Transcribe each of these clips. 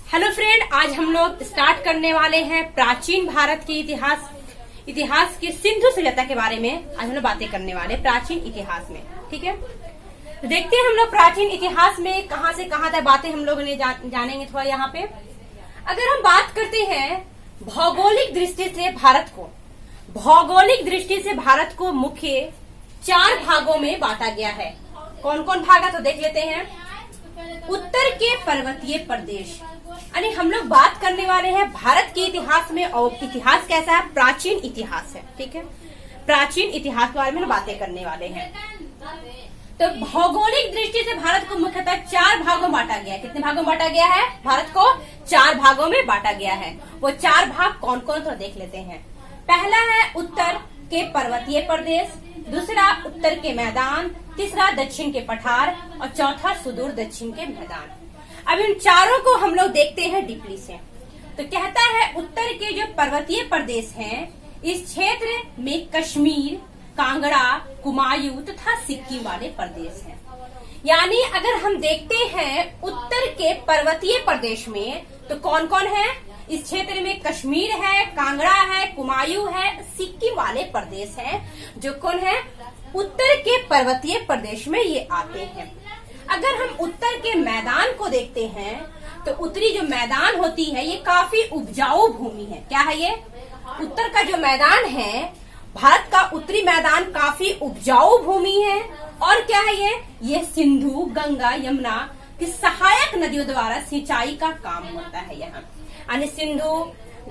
Hello friend, आज हम लोग स्टार्ट करने वाले हैं प्राचीन भारत के इतिहास की सिंधु सभ्यता के बारे में। आज हम लोग बातें करने वाले प्राचीन इतिहास में। ठीक है, तो देखते हैं हम लोग प्राचीन इतिहास में कहां से कहां तक बातें हम लोग ने जानेंगे थोड़ा यहाँ पे। अगर हम बात करते हैं भौगोलिक दृष्टि से भारत को मुख्य 4 भागों में बांटा गया है। कौन कौन भाग है तो देख लेते हैं। उत्तर के पर्वतीय प्रदेश, यानी हम लोग बात करने वाले हैं भारत के इतिहास में। और इतिहास कैसा है? प्राचीन इतिहास है। ठीक है, प्राचीन इतिहास के बारे में बातें करने वाले हैं। तो भौगोलिक दृष्टि से भारत को मुख्यतः 4 भागों में बांटा गया है। कितने भागों में बांटा गया है? भारत को 4 भागों में बांटा गया है। वो 4 भाग कौन कौन तो देख लेते हैं। पहला है उत्तर के पर्वतीय प्रदेश, दूसरा उत्तर के मैदान, तीसरा दक्षिण के पठार और चौथा सुदूर दक्षिण के मैदान। अब इन चारों को हम लोग देखते हैं डीपली से। तो कहता है उत्तर के जो पर्वतीय प्रदेश हैं, इस क्षेत्र में कश्मीर, कांगड़ा, कुमायूं तथा सिक्किम वाले प्रदेश हैं। यानी अगर हम देखते हैं उत्तर के पर्वतीय प्रदेश में तो कौन कौन है? इस क्षेत्र में कश्मीर है, कांगड़ा है, कुमायूं है, सिक्किम वाले प्रदेश हैं, जो कौन है? उत्तर के पर्वतीय प्रदेश में ये आते हैं। अगर हम उत्तर के मैदान को देखते हैं तो उत्तरी जो मैदान होती है ये काफी उपजाऊ भूमि है। क्या है ये? उत्तर का जो मैदान है, भारत का उत्तरी मैदान काफी उपजाऊ भूमि है। और क्या है ये सिंधु, गंगा, यमुना की सहायक नदियों द्वारा सिंचाई का काम होता है। यहाँ यानी सिंधु,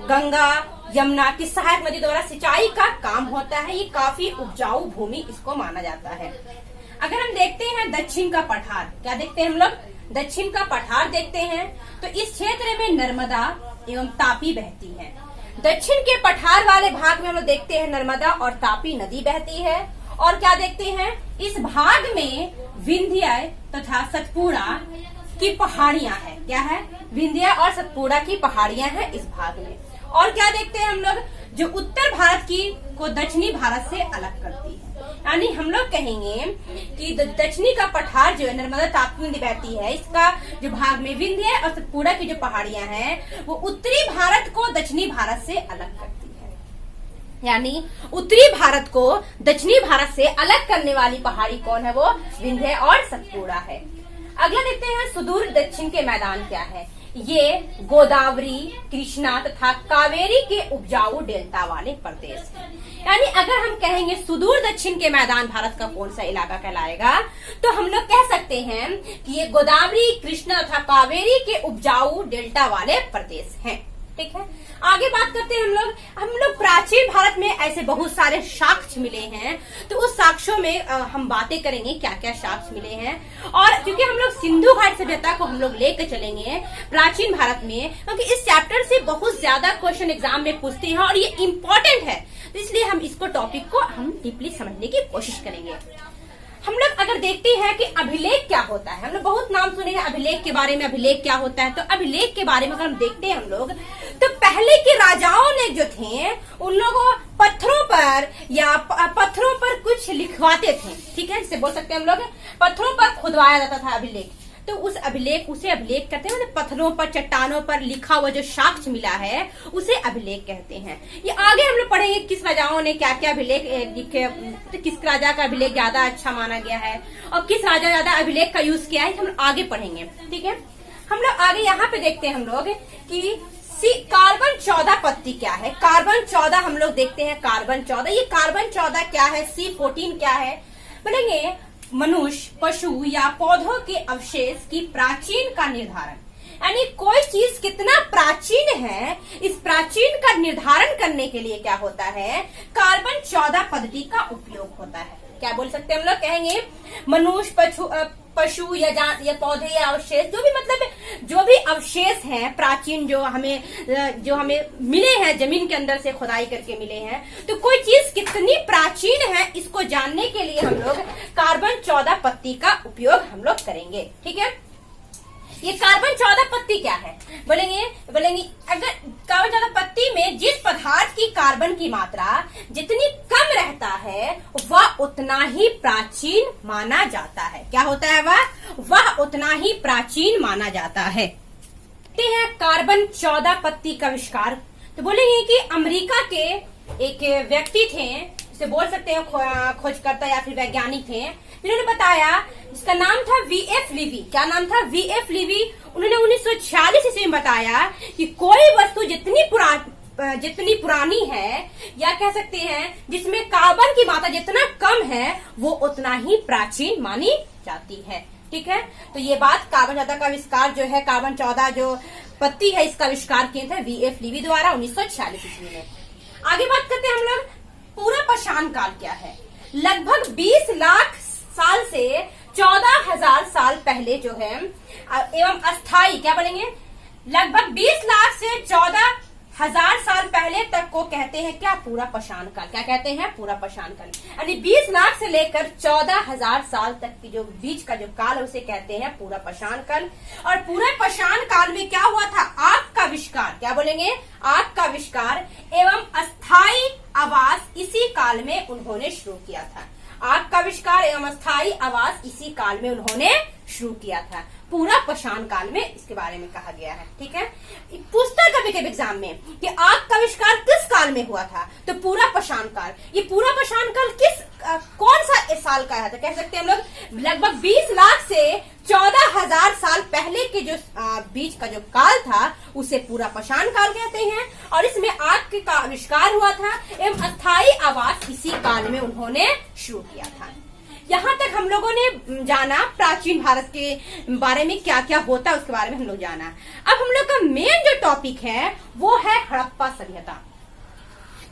गंगा, यमुना की सहायक नदी द्वारा सिंचाई का काम होता है। ये काफी उपजाऊ भूमि इसको माना जाता है। अगर हम देखते हैं दक्षिण का पठार, क्या देखते हैं हम लोग? दक्षिण का पठार देखते हैं तो इस क्षेत्र में नर्मदा एवं तापी बहती है। दक्षिण के पठार वाले भाग में हम लोग देखते हैं नर्मदा और तापी नदी बहती है। और क्या देखते हैं? इस भाग में विंध्य तथा सतपुड़ा की पहाड़ियां हैं। क्या है? विंध्य और सतपुड़ा की पहाड़ियां हैं इस भाग में। और क्या देखते हैं हम लोग? जो उत्तर भारत को दक्षिणी भारत से अलग करती है। यानी हम लोग कहेंगे कि दक्षिणी का पठार जो है नर्मदा तापी नदी बहती है, इसका जो भाग में विंध्य और सतपुड़ा की जो पहाड़ियां हैं वो उत्तरी भारत को दक्षिणी भारत से अलग करती है। यानी उत्तरी भारत को दक्षिणी भारत से अलग करने वाली पहाड़ी कौन है? वो विंध्य और सतपुड़ा है। अगला देखते हैं सुदूर दक्षिण के मैदान क्या है। ये गोदावरी, कृष्णा तथा कावेरी के उपजाऊ डेल्टा वाले प्रदेश हैं। यानी अगर हम कहेंगे सुदूर दक्षिण के मैदान भारत का कौन सा इलाका कहलाएगा, तो हम लोग कह सकते हैं कि ये गोदावरी, कृष्णा तथा कावेरी के उपजाऊ डेल्टा वाले प्रदेश हैं। ठीक है, आगे बात करते हैं हम लोग प्राचीन भारत में ऐसे बहुत सारे साक्ष्य मिले हैं। तो उस साक्ष्यों में हम बातें करेंगे क्या क्या साक्ष्य मिले हैं। और क्योंकि हम लोग सिंधु घाटी सभ्यता को हम लोग लेकर चलेंगे प्राचीन भारत में, क्योंकि इस चैप्टर से बहुत ज्यादा क्वेश्चन एग्जाम में पूछते हैं और ये इम्पोर्टेंट है, तो इसलिए हम इसको टॉपिक को हम डीपली समझने की कोशिश करेंगे। हम लोग अगर देखते हैं कि अभिलेख क्या होता है, हम लोग बहुत नाम सुने हैं अभिलेख के बारे में। अभिलेख क्या होता है? तो अभिलेख के बारे में अगर हम देखते हैं हम लोग, तो पहले के राजाओं ने जो थे उन लोगों पत्थरों पर कुछ लिखवाते थे। ठीक है, जिसे बोल सकते हैं हम लोग पत्थरों पर खुदवाया जाता था अभिलेख। तो उसे अभिलेख कहते हैं। मतलब पत्थरों पर, चट्टानों पर लिखा हुआ जो साक्ष्य मिला है उसे अभिलेख कहते हैं। ये आगे हम लोग पढ़ेंगे किस राजाओं ने क्या क्या अभिलेख लिखे, तो किस राजा का अभिलेख ज्यादा अच्छा माना गया है और किस राजा ज्यादा अभिलेख का यूज किया है, हम आगे पढ़ेंगे। ठीक है, हम लोग आगे यहाँ पे देखते हैं हम लोग कि कार्बन 14 पत्ती क्या है। कार्बन 14 हम लोग देखते हैं। कार्बन 14, ये कार्बन 14 क्या है? C14 क्या है? बोलेंगे मनुष्य, पशु या पौधों के अवशेष की प्राचीन का निर्धारण। यानी कोई चीज कितना प्राचीन है, इस प्राचीन का निर्धारण करने के लिए क्या होता है? कार्बन 14 पद्धति का उपयोग होता है। क्या बोल सकते हैं हम लोग? कहेंगे मनुष्य, पशु या पौधे या अवशेष, जो भी अवशेष हैं प्राचीन जो हमें मिले हैं, जमीन के अंदर से खुदाई करके मिले हैं, तो कोई चीज कितनी प्राचीन है इसको जानने के लिए हम लोग कार्बन 14 पत्ती का उपयोग हम लोग करेंगे। ठीक है, ये कार्बन 14 पत्ती क्या है? बोलेंगे अगर कार्बन 14 पत्ती में जिस पदार्थ की कार्बन की मात्रा जितनी कम रहता है वह उतना ही प्राचीन माना जाता है। क्या होता है? वह उतना ही प्राचीन माना जाता है। देखते हैं कार्बन 14 पत्ती का आविष्कार। तो बोलेंगे कि अमेरिका के एक व्यक्ति थे, इसे बोल सकते हैं खोजकर्ता या फिर वैज्ञानिक थे, जिन्होंने बताया, इसका नाम था वीएफ लीवी। क्या नाम था? वीएफ लीवी। उन्होंने 1946 ईस्वी में बताया कि कोई वस्तु जितनी पुरानी है, या कह सकते हैं जिसमें कार्बन की मात्रा जितना कम है, वो उतना ही प्राचीन मानी जाती है। ठीक है, तो ये बात कार्बन 14 का आविष्कार जो है, कार्बन 14 जो पत्ती है, इसका आविष्कार किया था वीएफ लीवी द्वारा 1946 ईस्वी में। आगे बात करते हैं हम लोग, पूरा पाषाण काल क्या है। लगभग 20 लाख साल से 14,000 साल पहले जो है, एवं अस्थाई, क्या बोलेंगे, लगभग 20 लाख से 14,000 साल पहले तक को कहते हैं क्या? पूरा पाषाण काल। क्या कहते हैं? पूरा पाषाण काल। यानी 20 लाख से लेकर 14,000 साल तक की जो बीच का जो काल है, उसे कहते हैं पूरा पाषाण काल। और पूरे पाषाण काल में क्या हुआ था? आग का आविष्कार। क्या बोलेंगे? आग का आविष्कार एवं अस्थाई आवास इसी काल में उन्होंने शुरू किया था। आग का आविष्कार एवं अस्थाई आवास इसी काल में उन्होंने शुरू किया था। पूरा पाषाण काल में इसके बारे में कहा गया है। ठीक है, पूछता है कभी कभी एग्जाम में कि आग का आविष्कार किस काल में हुआ था, तो पूरा पाषाण काल। ये पूरा पाषाण काल कौन सा साल का है? तो कह सकते हैं हम लोग लगभग 20 लाख से 14,000 साल पहले के जो बीच का जो काल था, उसे पूरा पाषाण काल कहते हैं। और इसमें आग का आविष्कार हुआ था एवं अस्थाई आवास इसी काल में उन्होंने शुरू किया था। यहाँ तक हम लोगों ने जाना प्राचीन भारत के बारे में, क्या क्या होता है उसके बारे में हम लोग जाना। अब हम लोग का मेन जो टॉपिक है वो है हड़प्पा सभ्यता,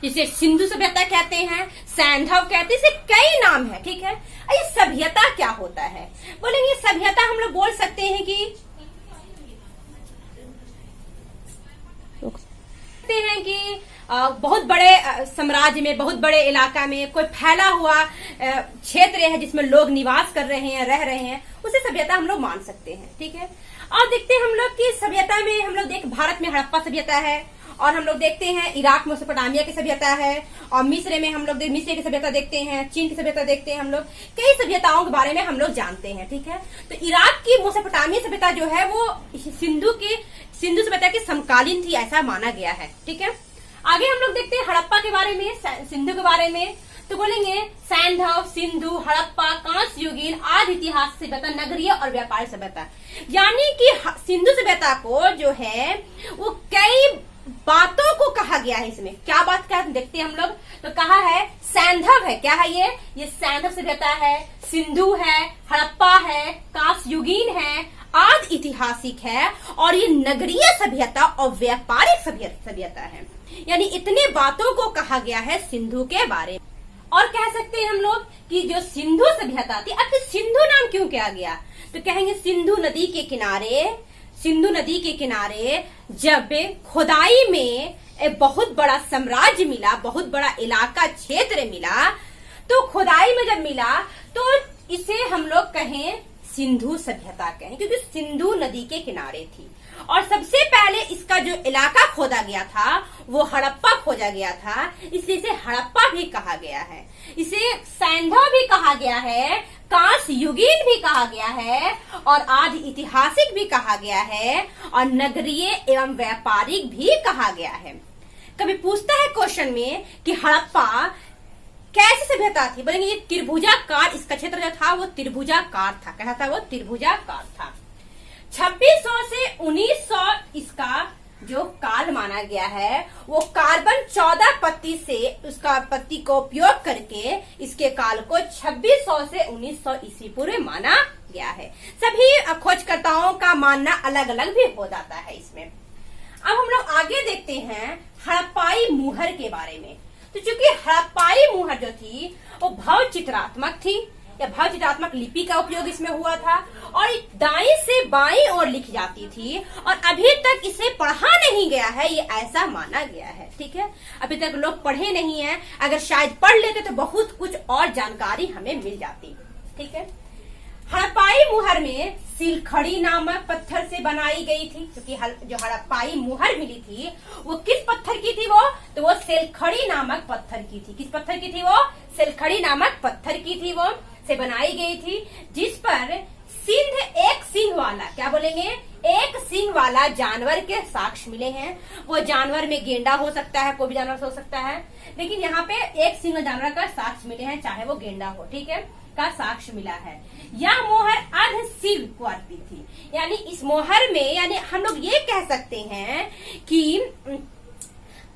जिसे सिंधु सभ्यता कहते हैं, सैंधव कहते हैं, इसे कई नाम है। ठीक है, ये सभ्यता क्या होता है? बोलेंगे सभ्यता हम लोग बोल सकते हैं कि बहुत बड़े साम्राज्य में, बहुत बड़े इलाका में कोई फैला हुआ क्षेत्र है जिसमें लोग निवास कर रहे हैं, रह रहे हैं, उसे सभ्यता हम लोग मान सकते हैं। ठीक है, और देखते हैं हम लोग कि सभ्यता में हम लोग भारत में हड़प्पा सभ्यता है, और हम लोग देखते हैं इराक मेसोपोटामिया की सभ्यता है, और मिस्र में हम लोग मिस्र की सभ्यता देखते हैं, चीन की सभ्यता देखते हैं। हम लोग कई सभ्यताओं के बारे में हम लोग जानते हैं। ठीक है, तो इराक की मेसोपोटामिया सभ्यता जो है वो सिंधु सभ्यता की समकालीन थी, ऐसा माना गया है। ठीक है, आगे हम लोग देखते हैं हड़प्पा के बारे में, सिंधु के बारे में। तो बोलेंगे सैंधव, सिंधु, हड़प्पा, कांस्य युगीन, आदि इतिहास सभ्यता, नगरीय और व्यापारिक सभ्यता। यानी कि सिंधु सभ्यता को जो है वो कई बातों को कहा गया है। इसमें क्या बात क्या देखते हैं हम लोग, तो कहा है सैंधव है। क्या है ये सैंधव सभ्यता है, सिंधु है, हड़प्पा है, कांस्य युगीन है, आदि ऐतिहासिक है, और ये नगरीय सभ्यता और व्यापारिक सभ्यता है। यानी इतने बातों को कहा गया है सिंधु के बारे में। और कह सकते हैं हम लोग कि जो सिंधु सभ्यता थी, अब सिंधु नाम क्यों किया गया, तो कहेंगे सिंधु नदी के किनारे जब खुदाई में एक बहुत बड़ा साम्राज्य मिला, बहुत बड़ा इलाका क्षेत्र मिला, तो खुदाई में जब मिला तो इसे हम लोग कहें सिंधु सभ्यता कहें, क्योंकि सिंधु नदी के किनारे थी। और सबसे पहले इसका जो इलाका खोदा गया था वो हड़प्पा खोजा गया था, इसलिए इसे हड़प्पा भी कहा गया है, इसे सैंधव भी कहा गया है, कांस्य युगीन भी कहा गया है, और आदि ऐतिहासिक भी कहा गया है, और नगरीय एवं व्यापारिक भी कहा गया है। कभी पूछता है क्वेश्चन में कि हड़प्पा कैसी सभ्यता थी, बोलेंगे ये त्रिभुजाकार, इसका क्षेत्र जो था वो त्रिभुजाकार था। क्या था वो? त्रिभुजाकार था। 2600 से 1900 इसका जो काल माना गया है वो कार्बन 14 पत्ती से उसका पत्ती को उपयोग करके इसके काल को 2600 से 1900 ईस्वी पूर्व माना गया है। सभी खोजकर्ताओं का मानना अलग अलग भी हो जाता है इसमें। अब हम लोग आगे देखते हैं हड़प्पाई मुहर के बारे में। तो चूंकि हड़प्पाई मुहर जो थी वो भाव चित्रात्मक थी, या भाव चित्रात्मक लिपि का उपयोग इसमें हुआ था, और दाईं से बाईं ओर लिखी जाती थी, और अभी तक इसे पढ़ा नहीं गया है, ये ऐसा माना गया है। ठीक है, अभी तक लोग पढ़े नहीं है, अगर शायद पढ़ लेते तो बहुत कुछ और जानकारी हमें मिल जाती। ठीक है, हड़प्पाई मुहर में सिलखड़ी नामक पत्थर से बनाई गई थी, क्योंकि जो हड़प्पाई मुहर मिली थी वो किस पत्थर की थी, तो वो सिलखड़ी नामक पत्थर की थी। किस पत्थर की थी वो? सिलखड़ी नामक पत्थर की थी, वो से बनाई गई थी, जिस पर सिंध एक सिंह वाला, क्या बोलेंगे, एक सींग वाला जानवर के साक्ष्य मिले हैं। वो जानवर में गेंडा हो सकता है, कोई भी जानवर हो सकता है, लेकिन यहाँ पे एक सींग जानवर का साक्ष्य मिले हैं, चाहे वो गेंडा हो, ठीक है, का साक्ष्य मिला है। यह मोहर अर्ध शिव को अर्पित थी, यानी इस मोहर में, यानी हम लोग ये कह सकते हैं कि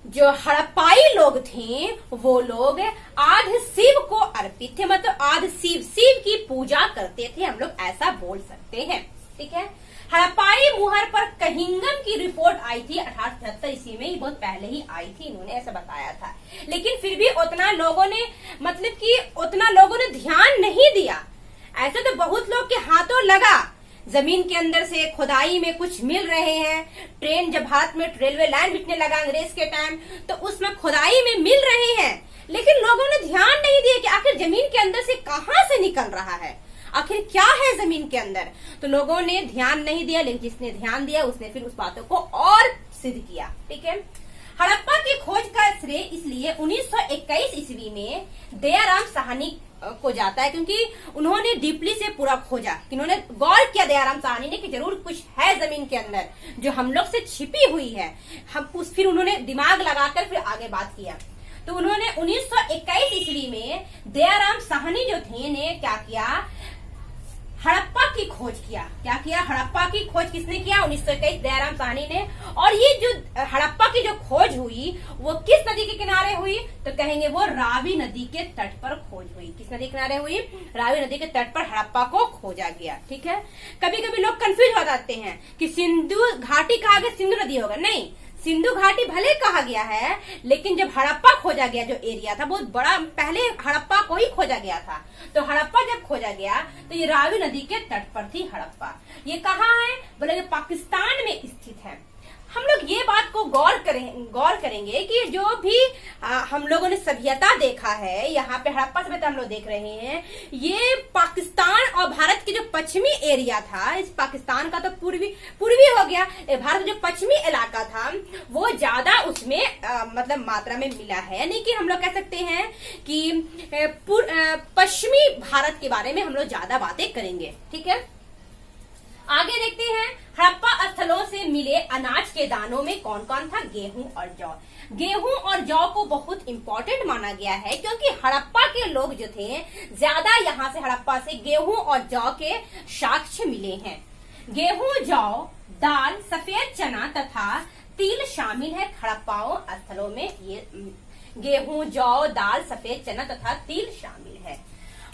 जो हड़प्पाई लोग थे वो लोग आध शिव को अर्पित थे, मतलब आध शिव की पूजा करते थे, हम लोग ऐसा बोल सकते हैं, ठीक है। हड़प्पाई मुहर पर कहिंगम की रिपोर्ट आई थी 1873 ईस्वी में, बहुत पहले ही आई थी, इन्होंने ऐसा बताया था, लेकिन फिर भी उतना लोगों ने, मतलब कि उतना लोगों ने ध्यान नहीं दिया। ऐसे तो बहुत लोग के हाथों लगा, जमीन के अंदर से खुदाई में कुछ मिल रहे हैं, ट्रेन जब भारत में रेलवे लाइन बिकने लगा अंग्रेज के टाइम, तो उसमें खुदाई में मिल रहे हैं, लेकिन लोगों ने ध्यान नहीं दिया कि आखिर जमीन के अंदर से कहां से निकल रहा है, आखिर क्या है जमीन के अंदर। तो लोगों ने ध्यान नहीं दिया, लेकिन जिसने ध्यान दिया उसने फिर उस बातों को और सिद्ध किया, ठीक है। हड़प्पा की खोज का श्रेय इसलिए 1921 ईस्वी में दयाराम साहनी को जाता है, क्योंकि उन्होंने डीपली से पूरा खोजा, कि उन्होंने गौर किया दयाराम साहनी ने कि जरूर कुछ है जमीन के अंदर जो हम लोग से छिपी हुई है। फिर उन्होंने दिमाग लगाकर फिर आगे बात किया। तो उन्होंने 1921 ईस्वी में दयाराम साहनी जो थे ने क्या किया, हड़प्पा की खोज किया। क्या किया, हड़प्पा की खोज किसने किया, 1921 दयाराम साहनी ने। और ये जो हड़प्पा की जो खोज हुई वो किस नदी के किनारे हुई, तो कहेंगे वो रावी नदी के तट पर खोज हुई। किस नदी के किनारे हुई, रावी नदी के तट पर हड़प्पा को खोजा गया, ठीक है। कभी कभी लोग कंफ्यूज हो जाते हैं कि सिंधु घाटी कहा गया, सिंधु नदी होगा, नहीं, सिंधु घाटी भले कहा गया है, लेकिन जब हड़प्पा खोजा गया, जो एरिया था बहुत बड़ा, पहले हड़प्पा को ही खोजा गया था। तो हड़प्पा जब खोजा गया तो ये रावी नदी के तट पर थी हड़प्पा। ये कहाँ है, बोले पाकिस्तान में स्थित है। हम लोग ये बात को गौर करेंगे कि जो भी हम लोगों ने सभ्यता देखा है, यहाँ पे हड़प्पा सभ्यता हम लोग देख रहे हैं, ये पाकिस्तान और भारत के जो पश्चिमी एरिया था, इस पाकिस्तान का तो पूर्वी हो गया, भारत जो पश्चिमी इलाका था वो ज्यादा उसमें मतलब मात्रा में मिला है। यानी कि हम लोग कह सकते हैं कि पश्चिमी भारत के बारे में हम लोग ज्यादा बातें करेंगे, ठीक है। आगे देखते हैं, हड़प्पा स्थलों से मिले अनाज के दानों में कौन कौन था, गेहूं और जौ। गेहूं और जौ को बहुत इंपॉर्टेंट माना गया है, क्योंकि हड़प्पा के लोग जो थे ज्यादा यहाँ से हड़प्पा से गेहूं और जौ के साक्ष्य मिले हैं। गेहूं, जौ, दाल, सफेद चना तथा तिल शामिल है हड़प्पाओं स्थलों में। ये गेहूं, जौ, दाल, सफेद चना तथा तिल शामिल है।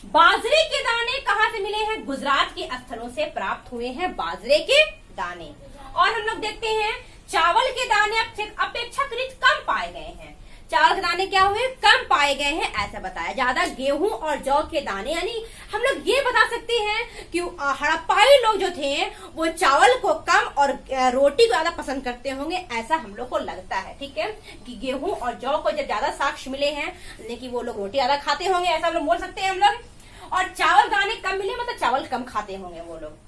बाजरे के दाने कहाँ से मिले हैं, गुजरात के स्थलों से प्राप्त हुए हैं बाजरे के दाने। और हम लोग देखते हैं चावल के दाने अपेक्षाकृत कम पाए गए हैं। चावल के दाने क्या हुए, कम पाए गए हैं, ऐसा बताया। ज्यादा गेहूं और जौ के दाने, यानी हम लोग ये बता सकते हैं कि हड़प्पाई लोग जो थे वो चावल को कम और रोटी को ज्यादा पसंद करते होंगे, ऐसा हम लोग को लगता है, ठीक है। कि गेहूं और जौ को जब ज्यादा साक्ष्य मिले हैं, लेकिन वो लोग रोटी ज्यादा खाते होंगे, ऐसा हम लोग बोल सकते हैं हम लोग। और चावल दाने कम मिले, मतलब चावल कम खाते होंगे वो लोग।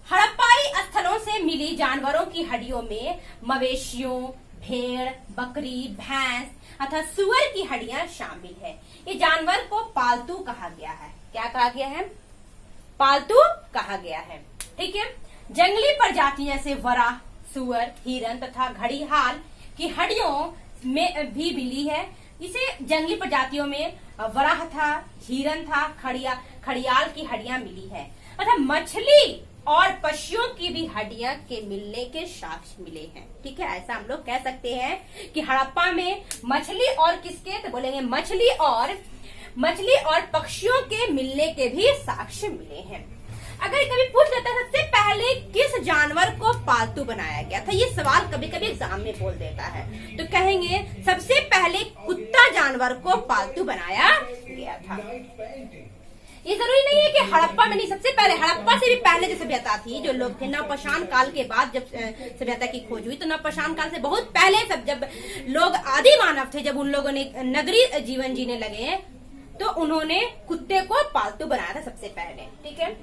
हड़प्पाई स्थलों से मिली जानवरों की हड्डियों में मवेशियों, भेड़, बकरी, भैंस अथवा सुअर की हड्डियां शामिल है। ये जानवर को पालतू कहा गया है। क्या कहा गया है, पालतू कहा गया है, ठीक है। जंगली प्रजातियां से वरा, सुअर, हिरन तथा घड़ियाल की हड्डियों में भी मिली है। इसे जंगली प्रजातियों में वराह था, हिरन था, खड़ियाल की हड्डियां मिली है। अतः मछली और पशुओं की भी हड्डियां के मिलने के साक्ष्य मिले हैं, ठीक है। ऐसा हम लोग कह सकते हैं कि हड़प्पा में मछली और किसके, तो बोलेंगे मछली और पक्षियों के मिलने के भी साक्ष्य मिले हैं। अगर कभी पूछ लेता है सबसे पहले किस जानवर को पालतू बनाया गया था, ये सवाल कभी कभी एग्जाम में बोल देता है, तो कहेंगे सबसे पहले कुत्ता जानवर को पालतू बनाया गया था। ये जरूरी नहीं है कि हड़प्पा में नहीं, सबसे पहले हड़प्पा से भी पहले जो सभ्यता थी, जो लोग थे, नवपाषाण काल के बाद जब सभ्यता की खोज हुई, तो नवपाषाण काल से बहुत पहले सब जब लोग आदि मानव थे, जब उन लोगों ने नगरीय जीवन जीने लगे, तो उन्होंने कुत्ते को पालतू बनाया था सबसे पहले, ठीक है।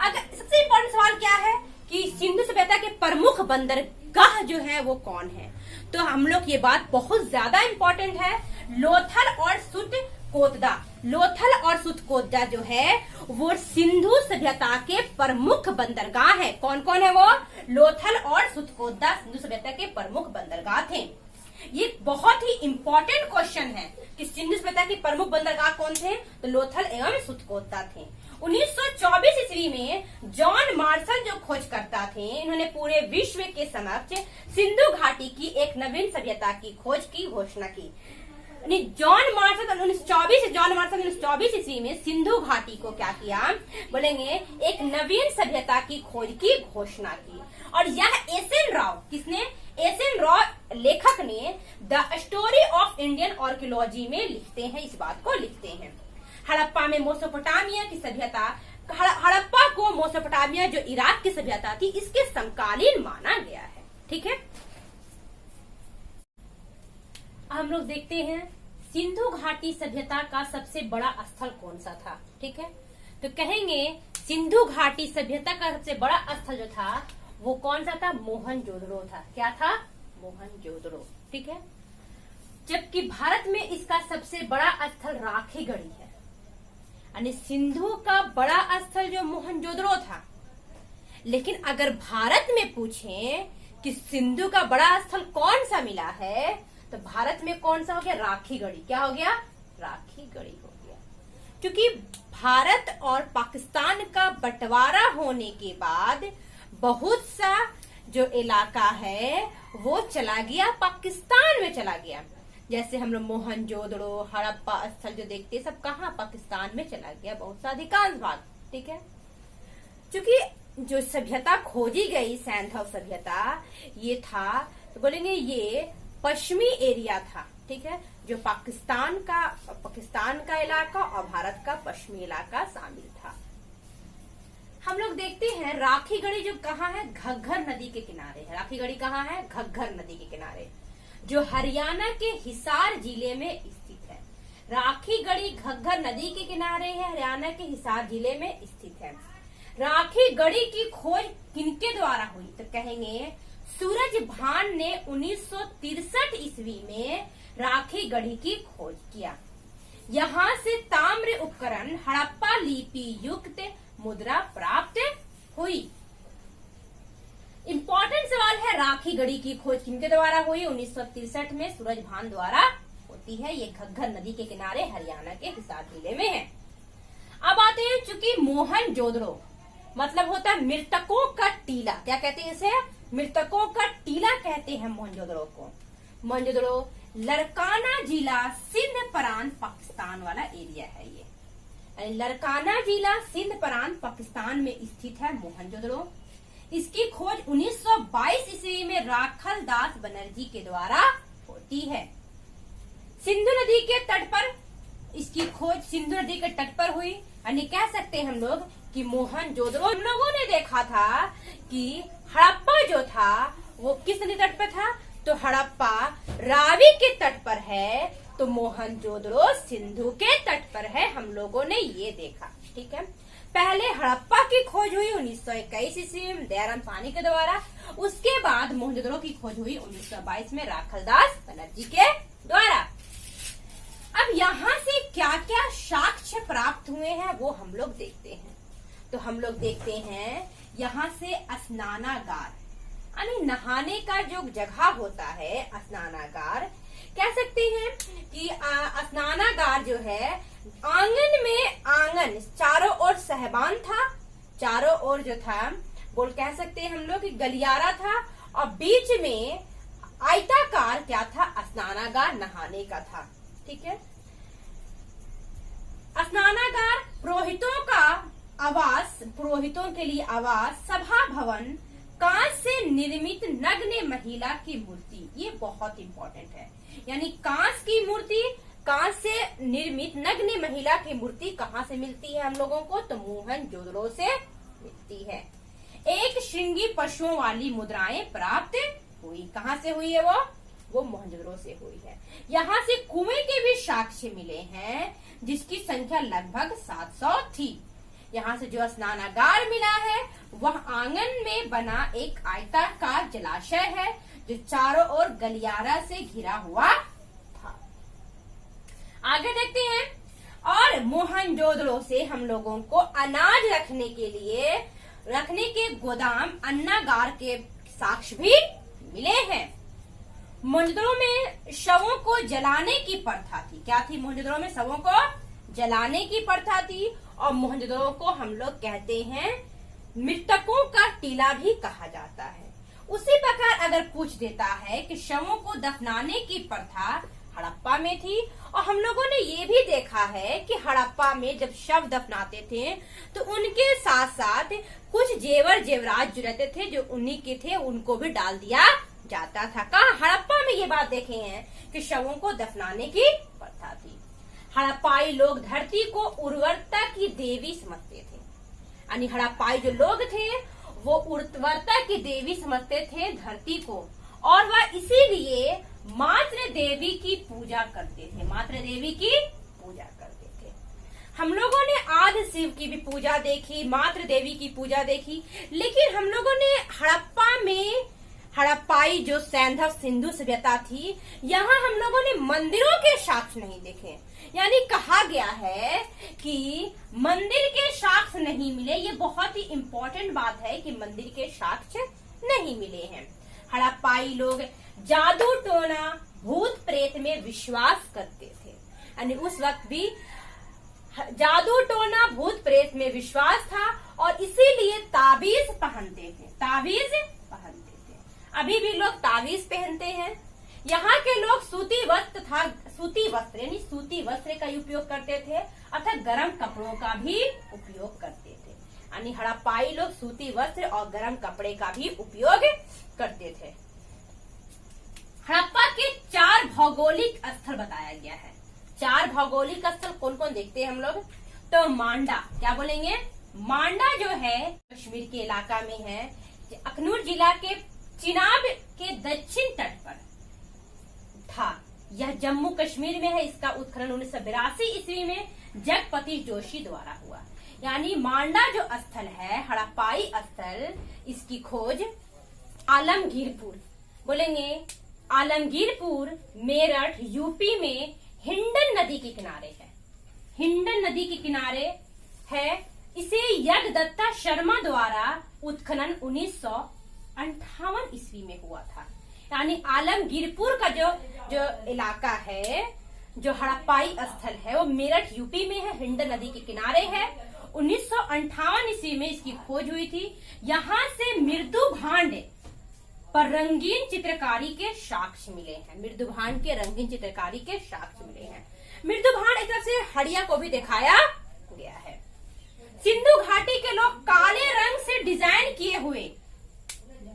अगर सबसे इम्पोर्टेंट सवाल क्या है कि सिंधु सभ्यता के प्रमुख बंदरगाह जो है वो कौन है, तो हम लोग ये बात बहुत ज्यादा इम्पोर्टेंट है, लोथल और सुट कोतदा। लोथल और सुतकोदा जो है वो सिंधु सभ्यता के प्रमुख बंदरगाह है। कौन कौन है वो? लोथल और सुतकोदा सिंधु सभ्यता के प्रमुख बंदरगाह थे। ये बहुत ही इंपॉर्टेंट क्वेश्चन है कि सिंधु सभ्यता के प्रमुख बंदरगाह कौन थे? तो लोथल एवं सुतकोदा थे। 1924 ईस्वी में जॉन मार्शल जो खोजकर्ता थे, इन्होंने पूरे विश्व के समक्ष सिंधु घाटी की एक नवीन सभ्यता की खोज की घोषणा की। जॉन मार्शल 1924 ईस्वी में सिंधु घाटी को क्या किया? बोलेंगे एक नवीन सभ्यता की खोज की घोषणा की। और यह एस.एन. राव, किसने? एस.एन. राव लेखक ने the story of Indian archaeology में लिखते हैं, इस बात को लिखते हैं। हड़प्पा में मेसोपोटामिया की सभ्यता, हड़प्पा को मेसोपोटामिया जो इराक की सभ्यता थी, इसके समकालीन माना गया है। ठीक है, हम लोग देखते हैं सिंधु घाटी सभ्यता का सबसे बड़ा स्थल कौन सा था। ठीक है, तो कहेंगे सिंधु घाटी सभ्यता का सबसे बड़ा स्थल जो था वो कौन सा था? मोहनजोदड़ो था। क्या था? मोहनजोदड़ो। ठीक है, जबकि भारत में इसका सबसे बड़ा स्थल राखीगढ़ी है। यानी सिंधु का बड़ा स्थल जो मोहनजोदड़ो था, लेकिन अगर भारत में पूछें कि सिंधु का बड़ा स्थल कौन सा मिला है, तो भारत में कौन सा हो गया? राखीगढ़ी। क्या हो गया? राखीगढ़ी हो गया। क्योंकि भारत और पाकिस्तान का बंटवारा होने के बाद बहुत सा जो इलाका है वो चला गया, पाकिस्तान में चला गया। जैसे हम लोग मोहनजोदड़ो, हड़प्पा स्थल जो देखते हैं, सब कहाँ? पाकिस्तान में चला गया, बहुत सा अधिकांश भाग। ठीक है, क्योंकि जो सभ्यता खोजी गई, सैंधव सभ्यता, ये था, तो बोलेंगे ये पश्चिमी एरिया था। ठीक है, जो पाकिस्तान का इलाका और भारत का पश्चिमी इलाका शामिल था। हम लोग देखते हैं राखीगढ़ी जो कहाँ है? घग्गर नदी के किनारे है। राखीगढ़ी कहाँ है? घग्गर नदी के किनारे, जो हरियाणा के हिसार जिले में स्थित है। राखीगढ़ी घग्गर नदी के किनारे है, हरियाणा के हिसार जिले में स्थित है। राखीगढ़ी की खोज किनके द्वारा हुई? तो कहेंगे सूरज भान ने 1963 ईस्वी में राखीगढ़ी की खोज किया। यहाँ से ताम्र उपकरण, हड़प्पा लिपि युक्त मुद्रा प्राप्त हुई। इंपॉर्टेंट सवाल है, राखीगढ़ी की खोज किनके द्वारा हुई? 1963 में सूरज भान द्वारा होती है। ये घग्गर नदी के किनारे हरियाणा के हिसार जिले में है। अब आते हैं, चूंकि मोहनजोदड़ो मतलब होता है मृतकों का टीला। क्या कहते हैं इसे? मृतकों का टीला कहते हैं मोहनजोदड़ो को। मोहनजोदड़ो लरकाना जिला सिंध प्रांत पाकिस्तान वाला एरिया है। ये लरकाना जिला सिंध प्रांत पाकिस्तान में स्थित है मोहनजोदड़ो। इसकी खोज 1922 ईस्वी में राखल दास बनर्जी के द्वारा होती है। सिंधु नदी के तट पर इसकी खोज सिंधु नदी के तट पर हुई। यानी कह सकते हैं हम लोग कि मोहनजोदड़ो, हम लोगों ने देखा था कि हड़प्पा जो था वो किस नदी तट पर था? तो हड़प्पा रावी के तट पर है, तो मोहनजोदड़ो सिंधु के तट पर है। हम लोगों ने ये देखा। ठीक है, पहले हड़प्पा की खोज हुई 1921 ईस्वी में दयाराम साहनी के द्वारा। उसके बाद मोहनजोदड़ो की खोज हुई 1922 में राखलदास बनर्जी के द्वारा। अब यहाँ से क्या क्या साक्ष्य प्राप्त हुए हैं वो हम लोग देखते हैं। तो हम लोग देखते हैं यहाँ से स्नानागार, यानी नहाने का जो जगह होता है, स्नानागार कह सकते हैं कि स्नानागार जो है आंगन में, आंगन चारों ओर सहबान था, चारों ओर जो था बोल कह सकते हैं हम लोग कि गलियारा था, और बीच में आयताकार क्या था? स्नानागार नहाने का था। ठीक है, स्नानागार पुरोहितों का आवास, पुरोहितों के लिए आवास, सभा भवन, कांच से निर्मित नग्न महिला की मूर्ति, ये बहुत इंपॉर्टेंट है। यानी कांच की मूर्ति, कांच से निर्मित नग्न महिला की मूर्ति कहाँ से मिलती है हम लोगों को? तो मोहनजोदड़ो से मिलती है। एक श्रृंगी पशुओं वाली मुद्राएं प्राप्त हुई। कहाँ से हुई है वो मोहनजोदड़ो से हुई है। यहाँ से कुएं के भी साक्ष्य मिले हैं, जिसकी संख्या लगभग 700 थी। यहाँ से जो स्नानागार मिला है वह आंगन में बना एक आयताकार जलाशय है, जो चारों ओर गलियारा से घिरा हुआ था। आगे देखते हैं, और मोहनजोदड़ो से हम लोगों को अनाज रखने के गोदाम अन्नागार के साक्ष्य भी मिले हैं। मोहनजोदड़ो में शवों को जलाने की प्रथा थी। क्या थी? मोहनजोदड़ो में शवों को जलाने की प्रथा थी। और मोहनजोदड़ो को हम लोग कहते हैं मृतकों का टीला भी कहा जाता है। उसी प्रकार अगर पूछ देता है कि शवों को दफनाने की प्रथा हड़प्पा में थी, और हम लोगों ने ये भी देखा है कि हड़प्पा में जब शव दफनाते थे तो उनके साथ साथ कुछ जेवर जेवरात जो रहते थे जो उन्हीं के थे उनको भी डाल दिया जाता था। कहाँ? हड़प्पा में ये बात देखे हैं कि शवों को दफनाने की प्रथा थी। हड़प्पाई लोग धरती को उर्वरता की देवी समझते थे। यानी हड़प्पाई जो लोग थे वो उर्वरता की देवी समझते थे धरती को, और वह इसीलिए मातृ देवी की पूजा करते थे। मातृ देवी की पूजा करते थे। हम लोगों ने आदि शिव की भी पूजा देखी, मातृ देवी की पूजा देखी, लेकिन हम लोगों ने हड़प्पा में हड़प्पाई जो सैंधव सिंधु सभ्यता थी, यहाँ हम लोगों ने मंदिरों के साक्ष्य नहीं देखे। यानी कहा गया है कि मंदिर के साक्ष्य नहीं मिले। ये बहुत ही इम्पोर्टेंट बात है कि मंदिर के साक्ष्य नहीं मिले हैं। हड़प्पाई लोग जादू टोना भूत प्रेत में विश्वास करते थे। यानी उस वक्त भी जादू टोना भूत प्रेत में विश्वास था और इसीलिए ताबीज पहनते थे। ताबीज पहनते थे। अभी भी लोग ताबीज पहनते हैं। यहाँ के लोग सूती वस्त्र यानी सूती वस्त्र का उपयोग करते थे, अर्थात गर्म कपड़ों का भी उपयोग करते थे। यानी हड़प्पाई लोग सूती वस्त्र और गर्म कपड़े का भी उपयोग करते थे। हड़प्पा के 4 भौगोलिक स्थल बताया गया है। 4 भौगोलिक स्थल कौन कौन देखते हैं हम लोग? तो मांडा, क्या बोलेंगे? मांडा जो है कश्मीर के इलाका में है। अखनूर जिला के चिनाब के दक्षिण तट पर था। यह जम्मू कश्मीर में है। इसका उत्खनन 1982 ईस्वी में जगपति जोशी द्वारा हुआ। यानी मांडा जो स्थल है, हड़प्पाई स्थल, इसकी खोज आलमगीरपुर, बोलेंगे आलमगीरपुर, मेरठ, यूपी में हिंडन नदी के किनारे है। हिंडन नदी के किनारे है। इसे यज्ञदत्ता शर्मा द्वारा उत्खनन 1958 ईस्वी में हुआ था। यानी आलमगीरपुर का जो इलाका है, जो हड़प्पाई स्थल है, वो मेरठ यूपी में है, हिंडन नदी के किनारे है। 1958 ईस्वी में इसकी खोज हुई थी। यहाँ से मृदु भांड पर रंगीन चित्रकारी के साक्ष्य मिले हैं। मृदु भांड के रंगीन चित्रकारी के साक्ष्य मिले हैं। मृदु भांड एक तरह से हड़िया को भी दिखाया गया है। सिंधु घाटी के लोग काले रंग से डिजाइन किए हुए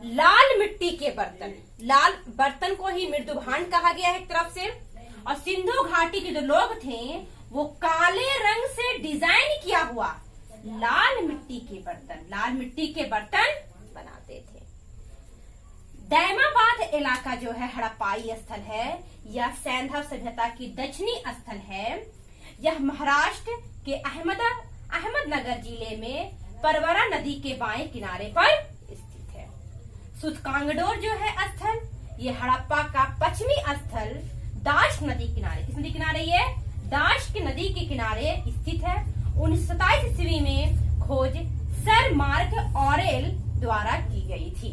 लाल मिट्टी के बर्तन, लाल बर्तन को ही मृदु भांड कहा गया है एक तरफ से। और सिंधु घाटी के जो लोग थे वो काले रंग से डिजाइन किया हुआ लाल मिट्टी के बर्तन बनाते थे। दैमाबाद इलाका जो है हड़प्पाई स्थल है, यह सैंधव सभ्यता की दक्षिणी स्थल है। यह महाराष्ट्र के अहमदनगर जिले में परवरा नदी के बाएं किनारे पर स्थित है। सुतकांगडोर जो है स्थल, ये हड़प्पा का पश्चिमी स्थल दाश नदी किनारे, किस नदी किनारे? ये दाश की नदी के किनारे स्थित है। 1927 ईस्वी में खोज सर मार्क ऑरेल द्वारा की गई थी।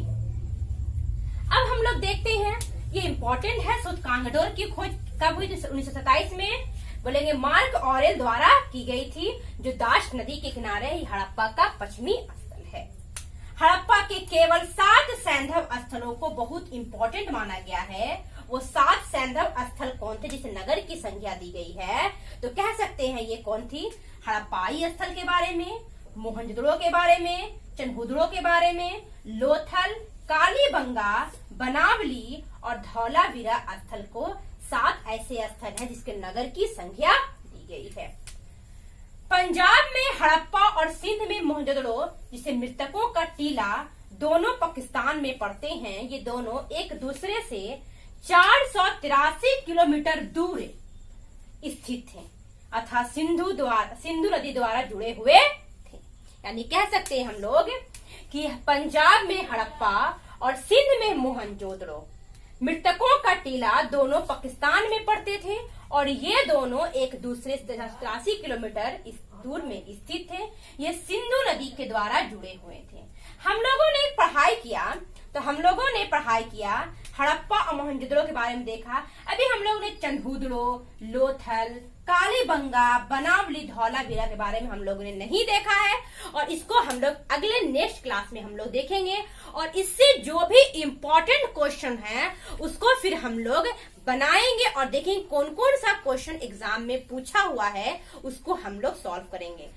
अब हम लोग देखते हैं, ये इम्पोर्टेंट है, सुतकांगडोर की खोज कब हुई? 1927 में, बोलेंगे मार्क ऑरेल द्वारा की गई थी, जो दाश नदी के किनारे हड़प्पा का पश्चिमी स्थल है। हड़प्पा के केवल 7 सैंधव स्थलों को बहुत इम्पोर्टेंट माना गया है। वो 7 सैंधव स्थल कौन थे जिसे नगर की संज्ञा दी गई है? तो कह सकते हैं ये कौन थी? हड़प्पाई स्थल के बारे में, मोहनजोदड़ो के बारे में, चनहुदड़ो के बारे में, लोथल, कालीबंगा, बनावली और धौलावीरा स्थल को 7 ऐसे स्थल हैं जिसके नगर की संख्या दी गई है। पंजाब में हड़प्पा और सिंध में मोहनजोदड़ो, जिसे मृतकों का टीला, दोनों पाकिस्तान में पड़ते हैं। ये दोनों एक दूसरे से 483 किलोमीटर दूर स्थित थे, अर्थात सिंधु नदी द्वारा जुड़े हुए थे। यानी कह सकते हैं हम लोग कि पंजाब में हड़प्पा और सिंध में मोहनजोदड़ो मृतकों का टीला दोनों पाकिस्तान में पड़ते थे और ये दोनों एक दूसरे से 83 किलोमीटर दूर में स्थित थे। ये सिंधु नदी के द्वारा जुड़े हुए थे। हम लोगों ने पढ़ाई किया हड़प्पा और मोहनजोदड़ो के बारे में देखा। अभी हम लोगों ने चंदहुदड़ो, लोथल, कालीबंगा, बनावली, धौलावीरा के बारे में हम लोगों ने नहीं देखा है और इसको हम लोग अगले नेक्स्ट क्लास में हम लोग देखेंगे और इससे जो भी इम्पोर्टेंट क्वेश्चन है उसको फिर हम लोग बनाएंगे और देखेंगे कौन कौन सा क्वेश्चन एग्जाम में पूछा हुआ है उसको हम लोग सॉल्व करेंगे।